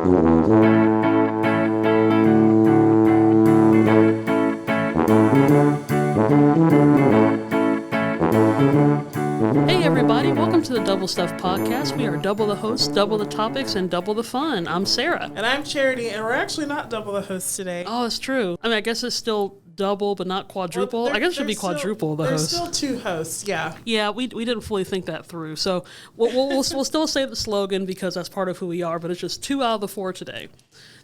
Hey everybody, welcome to the Double Stuff Podcast. We are double the hosts, double the topics, and double the fun. I'm Sarah. And I'm Charity, and we're actually not double the hosts today. Oh, it's true. I mean, I guess it's still double, but not quadruple. Well, I guess it should be quadruple the hosts. There's still two hosts, yeah. Yeah, we didn't fully think that through. So we'll still say the slogan because that's part of who we are, but it's just 2 out of the 4 today.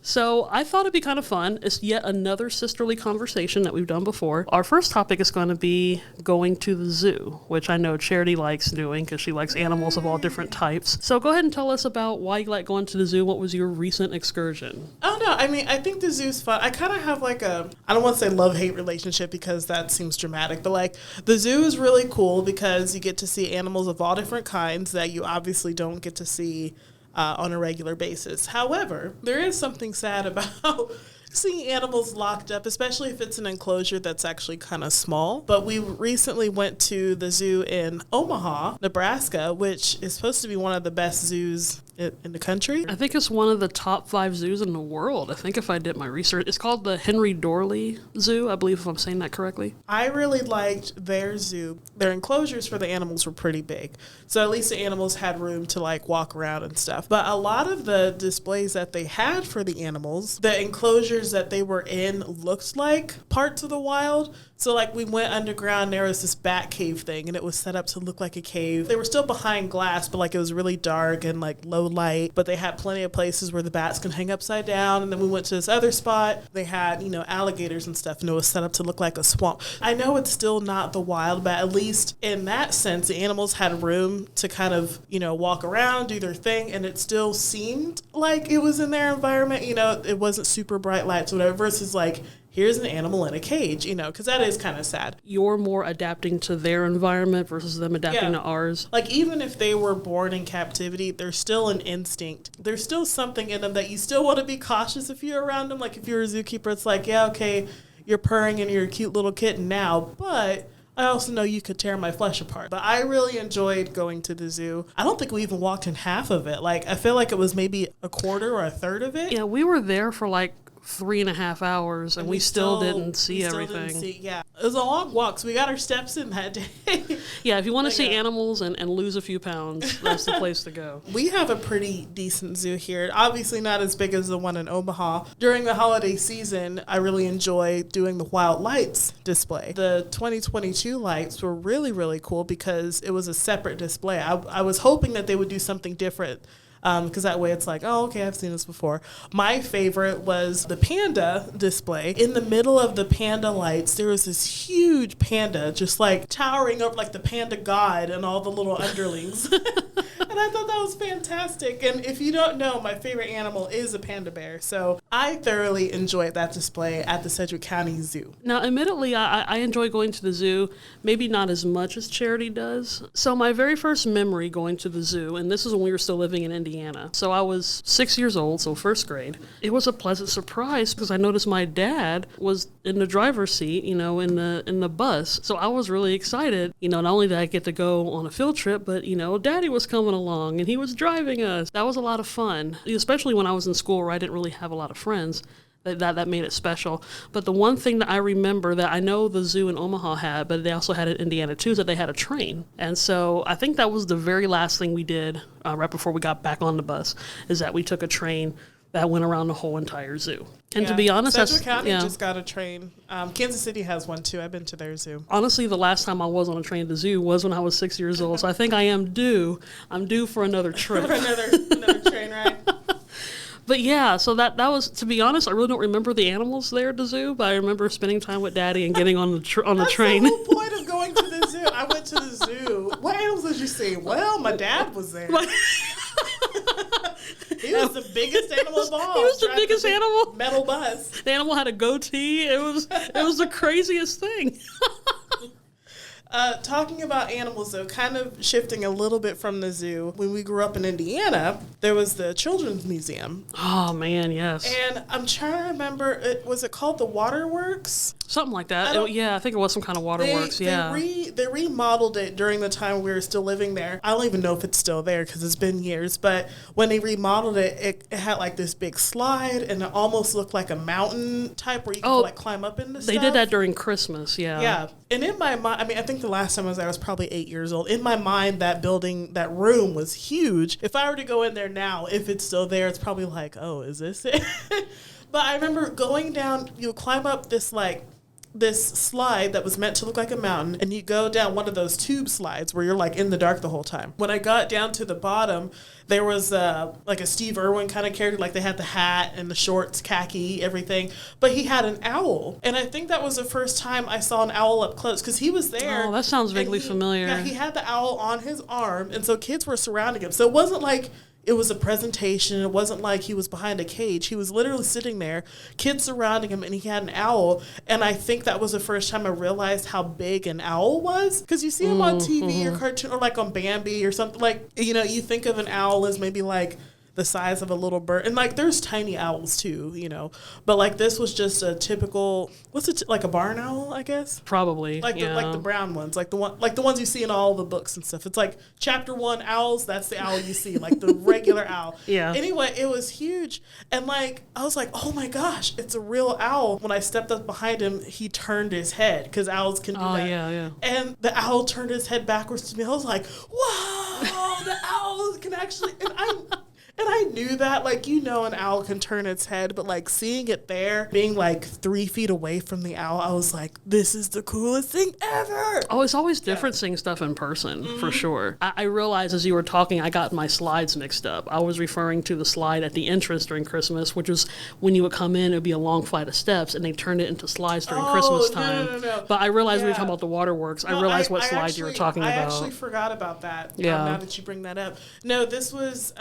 So I thought it'd be kind of fun. It's yet another sisterly conversation that we've done before. Our first topic is going to be going to the zoo, which I know Charity likes doing because she likes animals of all different types. So go ahead and tell us about why you like going to the zoo. What was your recent excursion? Oh, no. I mean, I think the zoo's fun. I kind of have like a, I don't want to say love-hate relationship because that seems dramatic, but like the zoo is really cool because you get to see animals of all different kinds that you obviously don't get to see on a regular basis. However, there is something sad about seeing animals locked up, especially if it's an enclosure that's actually kind of small. But we recently went to the zoo in Omaha, Nebraska, which is supposed to be one of the best zoos in the country. I think it's one of the top 5 zoos in the world. I think if I did my research, it's called the Henry Dorley Zoo, I believe, if I'm saying that correctly. I really liked their zoo. Their enclosures for the animals were pretty big. So at least the animals had room to like walk around and stuff. But a lot of the displays that they had for the animals, the enclosures that they were in looked like parts of the wild. So like we went underground, there was this bat cave thing and it was set up to look like a cave. They were still behind glass, but like it was really dark and like low light, but they had plenty of places where the bats can hang upside down. And then we went to this other spot. They had, alligators and stuff, and it was set up to look like a swamp. I know it's still not the wild, but at least in that sense, the animals had room to kind of, walk around, do their thing, and it still seemed like it was in their environment. It wasn't super bright lights or whatever, versus like, here's an animal in a cage, because that is kind of sad. You're more adapting to their environment versus them adapting to ours. Like, even if they were born in captivity, there's still an instinct. There's still something in them that you still want to be cautious if you're around them. Like, if you're a zookeeper, it's like, yeah, okay, you're purring and you're a cute little kitten now, but I also know you could tear my flesh apart. But I really enjoyed going to the zoo. I don't think we even walked in half of it. Like, I feel like it was maybe a quarter or a third of it. Yeah, we were there for like 3.5 hours and we still didn't see everything. It was a long walk, so we got our steps in that day. Yeah, if you want to see animals and lose a few pounds, that's the place to go. We have a pretty decent zoo here. Obviously not as big as the one in Omaha. During the holiday season, I really enjoy doing the wild lights display. The 2022 lights were really, really cool because it was a separate display. I was hoping that they would do something different, because that way it's like, oh, okay, I've seen this before. My favorite was the panda display. In the middle of the panda lights, there was this huge panda just like towering up like the panda god and all the little underlings. And I thought that was fantastic. And if you don't know, my favorite animal is a panda bear. So I thoroughly enjoyed that display at the Sedgwick County Zoo. Now, admittedly, I enjoy going to the zoo, maybe not as much as Charity does. So my very first memory going to the zoo, and this is when we were still living in Indiana. So I was 6 years old, so first grade. It was a pleasant surprise because I noticed my dad was in the driver's seat, in the bus. So I was really excited. Not only did I get to go on a field trip, but, Daddy was coming along and he was driving us. That was a lot of fun, especially when I was in school where I didn't really have a lot of friends. That made it special. But the one thing that I remember that I know the zoo in Omaha had, but they also had it in Indiana too, is that they had a train. And so I think that was the very last thing we did right before we got back on the bus, is that we took a train that went around the whole entire zoo. And to be honest, Sedgwick County just got a train. Kansas City has one too. I've been to their zoo. Honestly, the last time I was on a train at the zoo was when I was 6 years old. So I think I am due. I'm due for another trip. For another train ride. But yeah, so that was, to be honest, I really don't remember the animals there at the zoo, but I remember spending time with Daddy and getting on the train. That's the whole point of going to the zoo. I went to the zoo. What animals did you see? Well, my dad was there. He was the biggest animal of all. He was the biggest animal. Metal bus. The animal had a goatee. It was the craziest thing. Talking about animals, though, kind of shifting a little bit from the zoo. When we grew up in Indiana, there was the Children's Museum. Oh, man, yes. And I'm trying to remember, was it called the Waterworks? Something like that. I think it was some kind of waterworks. They remodeled it during the time we were still living there. I don't even know if it's still there because it's been years. But when they remodeled it, it had like this big slide, and it almost looked like a mountain type where you could like climb up into stuff. They did that during Christmas, yeah. Yeah. And in my mind, I mean, I think the last time I was there, I was probably 8 years old. In my mind, that building, that room was huge. If I were to go in there now, if it's still there, it's probably like, oh, is this it? But I remember going down, you would climb up this slide that was meant to look like a mountain, and you go down one of those tube slides where you're like in the dark the whole time. When I got down to the bottom, there was like a Steve Irwin kind of character, like they had the hat and the shorts, khaki, everything, but he had an owl. And I think that was the first time I saw an owl up close because he was there. Oh, that sounds vaguely familiar. Yeah, he had the owl on his arm, and so kids were surrounding him. So it wasn't like it was a presentation. It wasn't like he was behind a cage. He was literally sitting there, kids surrounding him, and he had an owl. And I think that was the first time I realized how big an owl was. Because you see him on TV or cartoon or like on Bambi or something. Like, you know, you think of an owl as maybe like the size of a little bird. And like there's tiny owls too, you know. But like this was just a typical, like a barn owl, I guess? Probably. Like the brown ones, like the ones you see in all the books and stuff. It's like chapter 1 owls, that's the owl you see, like the regular owl. Yeah. Anyway, it was huge. And like I was like, oh my gosh, it's a real owl. When I stepped up behind him, he turned his head because owls can do that. Yeah. And the owl turned his head backwards to me. I was like, wow, the owl can actually, and I knew that, like, you know, an owl can turn its head, but like seeing it there, being like 3 feet away from the owl, I was like, this is the coolest thing ever. Oh, it's always different seeing stuff in person, for sure. I realized as you were talking, I got my slides mixed up. I was referring to the slide at the entrance during Christmas, which was when you would come in, it would be a long flight of steps, and they turned it into slides during Christmas time. No. But I realized when we were talking about the waterworks, I realized what slide you were talking about. I actually forgot about that. Yeah. Now that you bring that up. No, this was...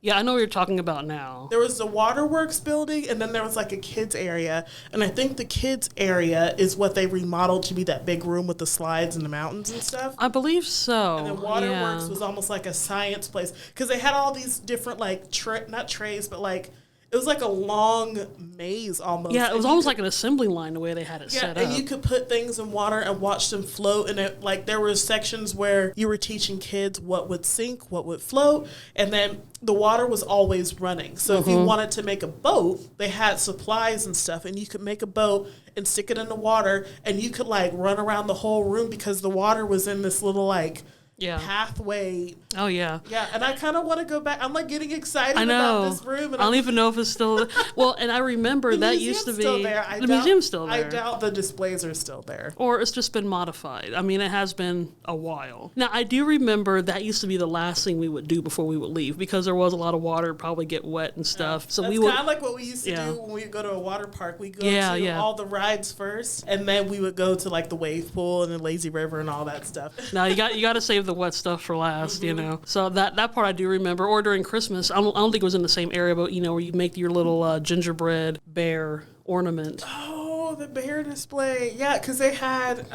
yeah, I know what you're talking about now. There was the waterworks building, and then there was like a kids area, and I think the kids area is what they remodeled to be that big room with the slides and the mountains and stuff. I believe so. And then waterworks was almost like a science place because they had all these different like not trays, but like it was like a long maze almost. Yeah, it was almost like an assembly line the way they had it set up. Yeah, and you could put things in water and watch them float. And it, like there were sections where you were teaching kids what would sink, what would float, and then the water was always running. So if you wanted to make a boat, they had supplies and stuff, and you could make a boat and stick it in the water, and you could like run around the whole room because the water was in this little like pathway. Oh, yeah. Yeah, and I kind of want to go back. I'm like getting excited about this room. And I don't even know if it's still... Well, and I remember that used to be... The museum's still there. I doubt the displays are still there. Or it's just been modified. I mean, it has been a while. Now, I do remember that used to be the last thing we would do before we would leave because there was a lot of water, probably get wet and stuff. So that's kind of like what we used to do when we would go to a water park. We go to all the rides first, and then we would go to like the wave pool and the lazy river and all that stuff. Now, you got to save the wet stuff for last, you know. So that part I do remember. Or during Christmas, I don't think it was in the same area, but you know, where you make your little gingerbread bear ornament. Oh, the bear display. Yeah, because they had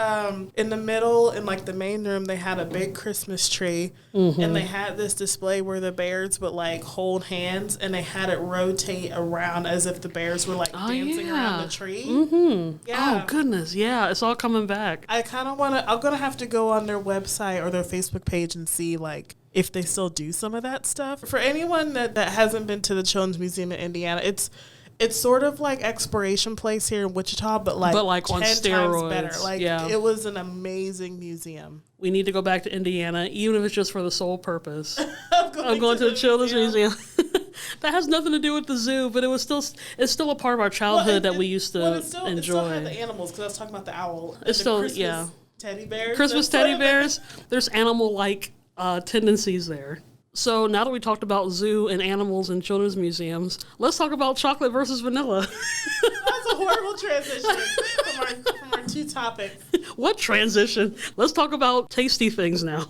in the middle, in like the main room, they had a big Christmas tree, and they had this display where the bears would like hold hands, and they had it rotate around as if the bears were like dancing around the tree. Yeah. Oh goodness, yeah, it's all coming back. I kind of want to. I'm gonna have to go on their website or their Facebook page and see like if they still do some of that stuff. For anyone that hasn't been to the Children's Museum in Indiana, it's sort of like Exploration Place here in Wichita, but like 10 on steroids. Times better. Like it was an amazing museum. We need to go back to Indiana, even if it's just for the sole purpose. I'm going to the Children's Museum. That has nothing to do with the zoo, but it's still a part of our childhood that we used to enjoy. It still had the animals because I was talking about the owl. It's still Christmas teddy bears. Christmas teddy bears. There's animal-like tendencies there. So now that we talked about zoo and animals and children's museums, let's talk about chocolate versus vanilla. That's a horrible transition from our two topics. What transition? Let's talk about tasty things now.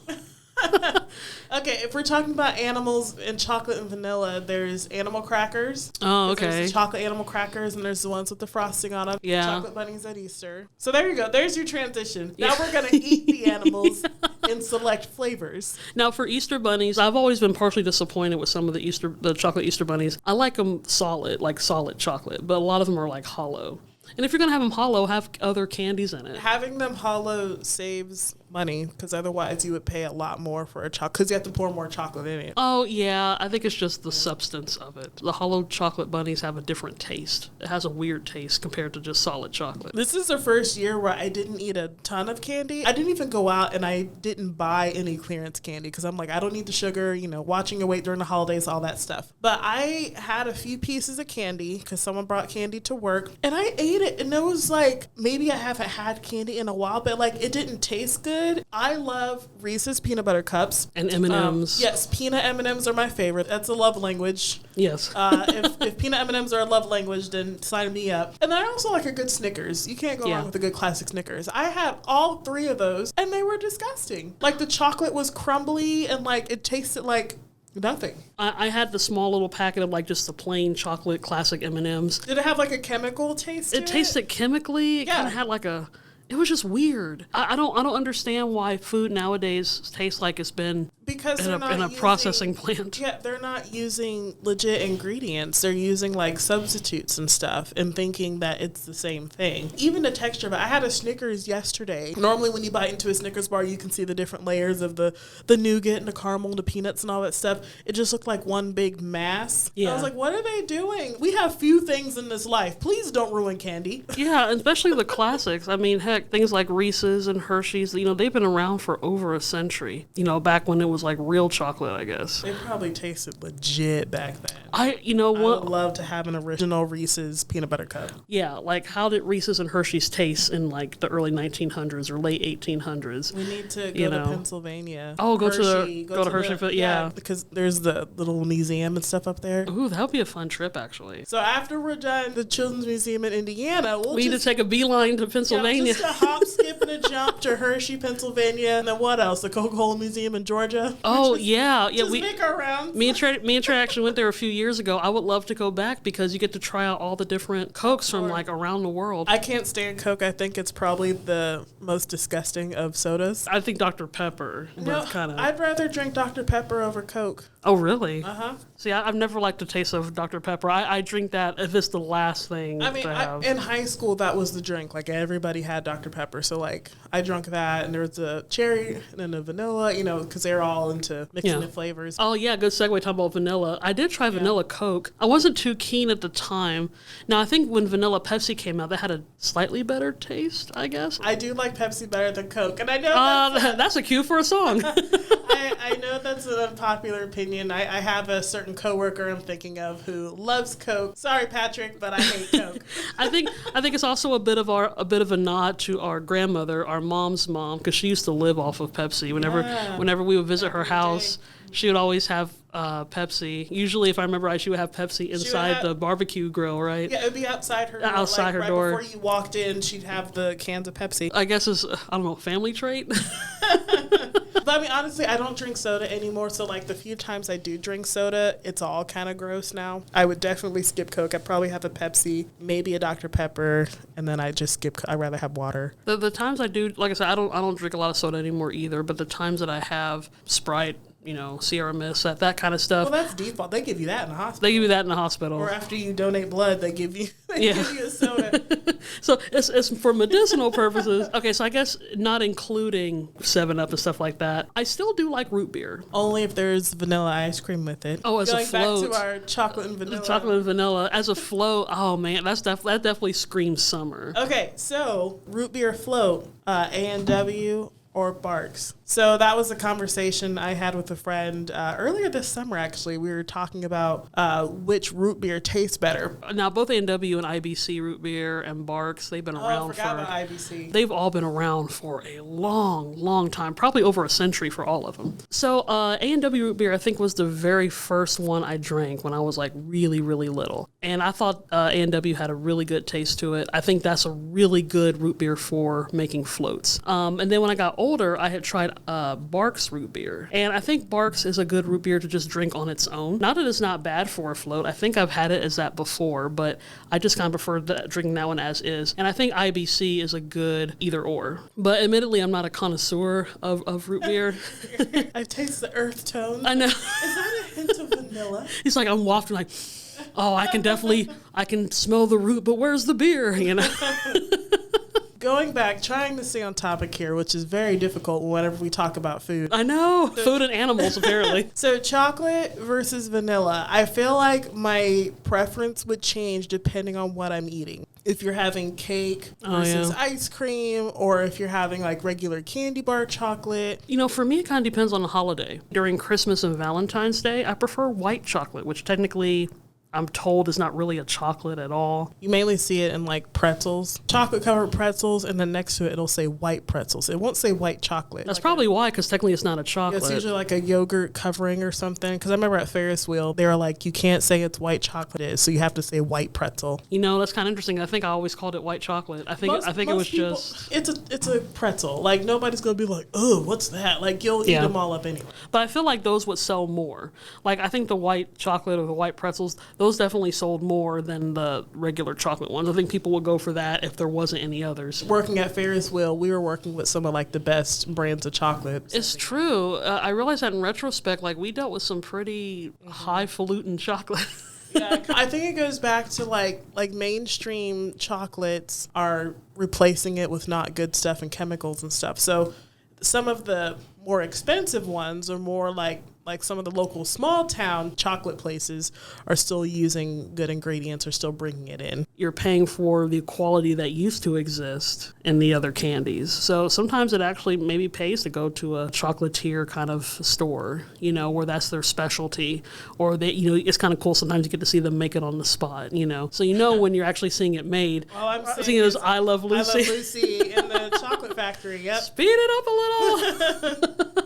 Okay, if we're talking about animals and chocolate and vanilla, there's animal crackers. Oh, okay. There's the chocolate animal crackers, and there's the ones with the frosting on them. Yeah. Chocolate bunnies at Easter. So there you go. There's your transition. Now we're going to eat the animals in select flavors. Now, for Easter bunnies, I've always been partially disappointed with some of the chocolate Easter bunnies. I like them solid, like solid chocolate, but a lot of them are like hollow. And if you're going to have them hollow, have other candies in it. Having them hollow saves money because otherwise you would pay a lot more for a chocolate because you have to pour more chocolate in it. Oh, yeah. I think it's just the substance of it. The hollow chocolate bunnies have a different taste. It has a weird taste compared to just solid chocolate. This is the first year where I didn't eat a ton of candy. I didn't even go out and I didn't buy any clearance candy because I'm like, I don't need the sugar, watching your weight during the holidays, all that stuff. But I had a few pieces of candy because someone brought candy to work and I ate it and it was like, maybe I haven't had candy in a while, but like it didn't taste good. I love Reese's peanut butter cups. And M&Ms. Yes, peanut M&Ms are my favorite. That's a love language. Yes. If peanut M&Ms are a love language, then sign me up. And I also like a good Snickers. You can't go wrong with a good classic Snickers. I had all 3 of those, and they were disgusting. Like, the chocolate was crumbly, and, like, it tasted like nothing. I had the small little packet of, like, just the plain chocolate classic M&Ms. Did it have, like, a chemical taste to it? It tasted chemically. It kind of had, like, it was just weird. I don't understand why food nowadays tastes like it's been because in a processing plant. Yeah, they're not using legit ingredients. They're using like substitutes and stuff and thinking that it's the same thing. Even the texture of it. I had a Snickers yesterday. Normally when you bite into a Snickers bar, you can see the different layers of the nougat and the caramel and the peanuts and all that stuff. It just looked like one big mass. Yeah. I was like, what are they doing? We have few things in this life. Please don't ruin candy. Yeah, especially the classics. I mean, heck, things like Reese's and Hershey's, they've been around for over a century. Back when it was like real chocolate, I guess. They probably tasted legit back then. I would love to have an original Reese's peanut butter cup. Yeah, like how did Reese's and Hershey's taste in like the early 1900s or late 1800s? We need to go to Pennsylvania. Oh, go to Hershey. Yeah, because there's the little museum and stuff up there. Ooh, that would be a fun trip, actually. So after we're done the Children's Museum in Indiana, we need to take a beeline to Pennsylvania. Just a hop, skip, and a jump to Hershey, Pennsylvania, and then what else? The Coca-Cola Museum in Georgia. Oh, yeah. We make our rounds. Me and Trey actually went there a few years ago. I would love to go back because you get to try out all the different Cokes from like around the world. I can't stand Coke. I think it's probably the most disgusting of sodas. I think Dr. Pepper. No, I'd rather drink Dr. Pepper over Coke. Oh, really? Uh-huh. See, I've never liked the taste of Dr. Pepper. I drink that if it's the last thing to have. In high school, that was the drink. Like, everybody had Dr. Pepper. So, like, I drank that, and there was a cherry and then a vanilla, because they're all into mixing the flavors. Oh, yeah, good segue talking about vanilla. I did try vanilla Coke. I wasn't too keen at the time. Now, I think when vanilla Pepsi came out, that had a slightly better taste, I guess. I do like Pepsi better than Coke, and I know that's a cue for a song. I know that's an unpopular opinion. I have a certain coworker I'm thinking of who loves Coke. Sorry, Patrick, but I hate Coke. I think it's also a bit of a nod to our grandmother, our mom's mom, because she used to live off of Pepsi. Whenever we would visit her house, she would always have Pepsi. Usually, if I remember right, she would have Pepsi inside the barbecue grill, right? Yeah, it would be outside her door. Outside her door. Before you walked in, she'd have the cans of Pepsi. I guess it's, family trait. But I mean, honestly, I don't drink soda anymore. So, like, the few times I do drink soda, it's all kind of gross now. I would definitely skip Coke. I'd probably have a Pepsi, maybe a Dr. Pepper, and then I just skip. I'd rather have water. The times I do, like I said, I don't drink a lot of soda anymore either. But the times that I have Sprite, Sierra Mist, that kind of stuff. Well, that's default. They give you that in the hospital. They give you that in the hospital. Or after you donate blood, they give you a soda. So it's for medicinal purposes. Okay, so I guess not including 7-Up and stuff like that. I still do like root beer. Only if there's vanilla ice cream with it. Oh, as a float. Going back to our chocolate and vanilla. Chocolate and vanilla. As a float, oh man, that definitely screams summer. Okay, so root beer float, A&W or Barks. So that was a conversation I had with a friend earlier this summer, actually. We were talking about which root beer tastes better. Now, both A&W and IBC root beer and Barks, they've been around about IBC. They've all been around for a long, long time, probably over a century for all of them. So A&W root beer, I think, was the very first one I drank when I was like really, really little. And I thought A&W had a really good taste to it. I think that's a really good root beer for making floats. And then when I got older, I had tried Barks root beer. And I think Barks is a good root beer to just drink on its own. Not that it's not bad for a float. I think I've had it as that before, but I just kind of prefer drinking that one as is. And I think IBC is a good either or. But admittedly, I'm not a connoisseur of root beer. I taste the earth tones. I know. Is that a hint of vanilla? He's like, I'm wafting like... oh, I can smell the root, but where's the beer? You know. Going back, trying to stay on topic here, which is very difficult whenever we talk about food. I know. Food and animals, apparently. So chocolate versus vanilla. I feel like my preference would change depending on what I'm eating. If you're having cake versus ice cream, or if you're having like regular candy bar chocolate. You know, for me, it kind of depends on the holiday. During Christmas and Valentine's Day, I prefer white chocolate, which technically I'm told is not really a chocolate at all. You mainly see it in like pretzels, chocolate covered pretzels, and then next to it, it'll say white pretzels. It won't say white chocolate. That's probably why, because technically it's not a chocolate. It's usually like a yogurt covering or something. Because I remember at Ferris wheel, they were like, you can't say it's white chocolate, so you have to say white pretzel. You know, that's kind of interesting. I think I always called it white chocolate. I think it was people, just... It's a pretzel. Like, nobody's going to be like, oh, what's that? Like, you'll eat them all up anyway. But I feel like those would sell more. Like, I think the white chocolate or the white pretzels, those definitely sold more than the regular chocolate ones. I think people would go for that if there wasn't any others. Working at Ferris wheel, we were working with some of like the best brands of chocolate. It's true. I realize that in retrospect, like we dealt with some pretty highfalutin chocolate. Yeah, I think it goes back to like mainstream chocolates are replacing it with not good stuff and chemicals and stuff. So some of the more expensive ones are more like some of the local small town chocolate places are still using good ingredients, or still bringing it in. You're paying for the quality that used to exist in the other candies. So sometimes it actually maybe pays to go to a chocolatier kind of store, you know, where that's their specialty, or they, you know, it's kind of cool. Sometimes you get to see them make it on the spot, you know. So you know when you're actually seeing it made. Oh, I'm seeing it as I Love Lucy. I Love Lucy in the chocolate factory. Yep. Speed it up a little.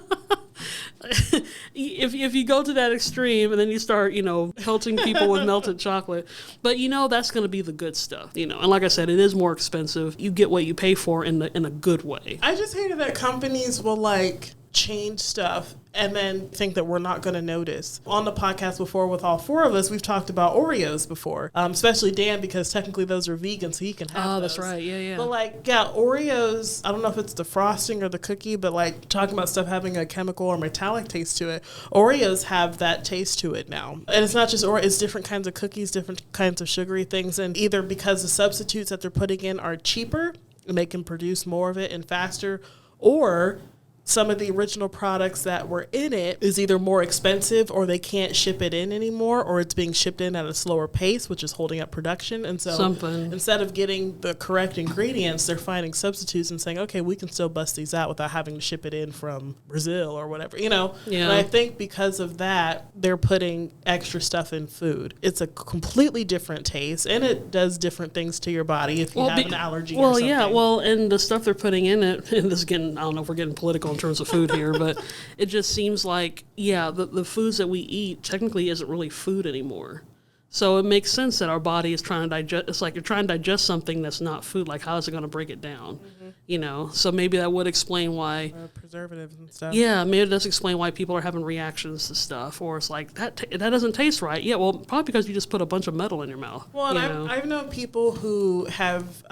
If you go to that extreme and then you start, you know, pelting people with melted chocolate, but you know that's going to be the good stuff, you know. And like I said, it is more expensive. You get what you pay for in a good way. I just hated that companies will like change stuff and then think that we're not going to notice. On the podcast before with all four of us, we've talked about Oreos before, especially Dan, because technically those are vegan, so he can have those. That's right. Yeah. But like, yeah, Oreos, I don't know if it's the frosting or the cookie, but like talking about stuff having a chemical or metallic taste to it, Oreos have that taste to it now. And it's not just Oreo, it's different kinds of cookies, different kinds of sugary things, and either because the substitutes that they're putting in are cheaper and they can produce more of it and faster, or some of the original products that were in it is either more expensive or they can't ship it in anymore, or it's being shipped in at a slower pace, which is holding up production. And so instead of getting the correct ingredients, they're finding substitutes and saying, okay, we can still bust these out without having to ship it in from Brazil or whatever, you know? Yeah. And I think because of that, they're putting extra stuff in food. It's a completely different taste, and it does different things to your body if you have an allergy or something. And the stuff they're putting in it, and this is getting, I don't know if we're getting political in terms of food here, but it just seems like, the foods that we eat technically isn't really food anymore. So it makes sense that our body is trying to digest. It's like you're trying to digest something that's not food. Like, how is it going to break it down? Mm-hmm. You know, so maybe that would explain why preservatives and stuff. Yeah, maybe it does explain why people are having reactions to stuff, or it's like that doesn't taste right. Yeah, well, probably because you just put a bunch of metal in your mouth. Well, and I've known people who have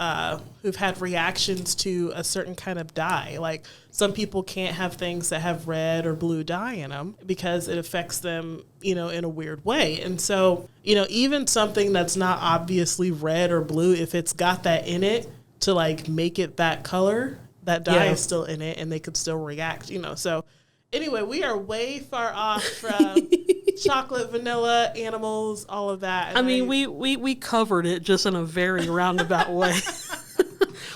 who've had reactions to a certain kind of dye. Like, some people can't have things that have red or blue dye in them because it affects them, you know, in a weird way. And so, you know, even something that's not obviously red or blue, if it's got that in it to like make it that color, that dye is still in it and they could still react, you know. So anyway, we are way far off from chocolate, vanilla, animals, all of that. And we covered it just in a very roundabout way.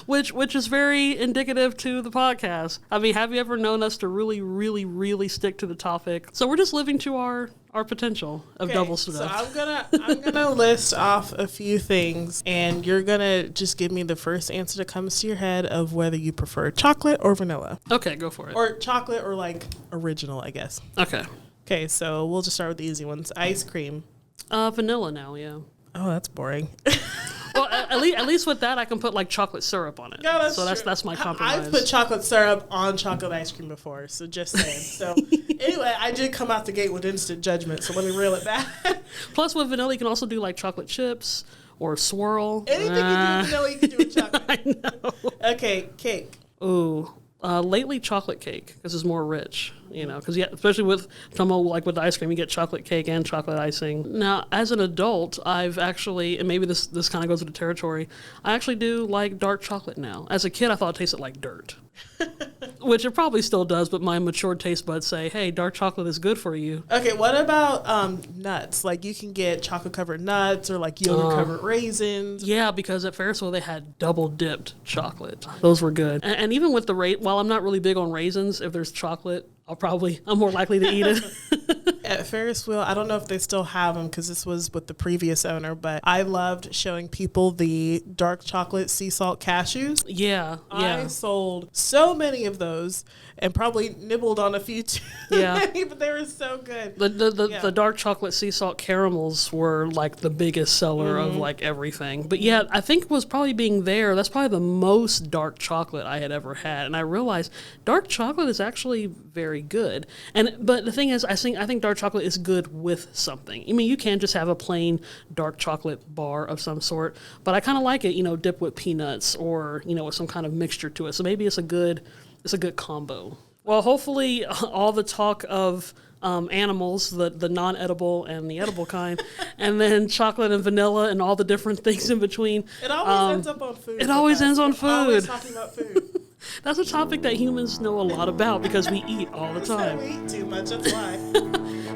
Which is very indicative to the podcast. I mean, have you ever known us to really, really, really stick to the topic? So we're just living to our potential of double stuff. So I'm gonna list off a few things, and you're gonna just give me the first answer that comes to your head of whether you prefer chocolate or vanilla. Okay, go for it. Or chocolate or like original, I guess. Okay, so we'll just start with the easy ones. Ice cream. Vanilla now, yeah. Oh, that's boring. Well, at least with that, I can put like chocolate syrup on it. Yeah, that's my compromise. I've put chocolate syrup on chocolate ice cream before, so just saying. So anyway, I did come out the gate with instant judgment, so let me reel it back. Plus, with vanilla, you can also do like chocolate chips or swirl. Anything you do with vanilla, you can do with chocolate. I know. Okay, cake. Ooh, Lately, chocolate cake, because it's more rich, because especially with with the ice cream, you get chocolate cake and chocolate icing. Now, as an adult, I've actually, and maybe this kind of goes with the territory, I actually do like dark chocolate now. As a kid, I thought it tasted like dirt. Which it probably still does, but my mature taste buds say, hey, dark chocolate is good for you. Okay, what about nuts? Like, you can get chocolate-covered nuts or, like, yogurt-covered raisins. Yeah, because at Ferris wheel, they had double-dipped chocolate. Those were good. And even with while I'm not really big on raisins, if there's chocolate, I'm more likely to eat it. At Ferris wheel, I don't know if they still have them because this was with the previous owner, but I loved showing people the dark chocolate sea salt cashews. Yeah. I sold so many of those and probably nibbled on a few too many, but they were so good. The dark chocolate sea salt caramels were like the biggest seller of like everything. But yeah, I think it was probably being there. That's probably the most dark chocolate I had ever had. And I realized dark chocolate is actually very good. But the thing is, I think dark chocolate is good with something. I mean, you can just have a plain dark chocolate bar of some sort, but I kind of like it, dipped with peanuts or, with some kind of mixture to it. So maybe it's a good combo. Well, hopefully all the talk of animals, the non-edible and the edible kind, and then chocolate and vanilla and all the different things in between. It always ends up on food. It always ends on food. Always talking about food. That's a topic that humans know a lot about because we eat all the time. We eat too much, that's why.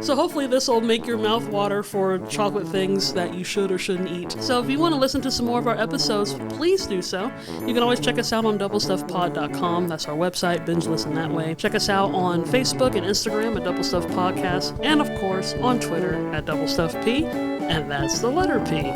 So hopefully this will make your mouth water for chocolate things that you should or shouldn't eat. So if you want to listen to some more of our episodes, please do so. You can always check us out on doublestuffpod.com. That's our website. Binge listen that way. Check us out on Facebook and Instagram at Double Stuff Podcast. And of course on Twitter at Double Stuff P. And that's the letter P.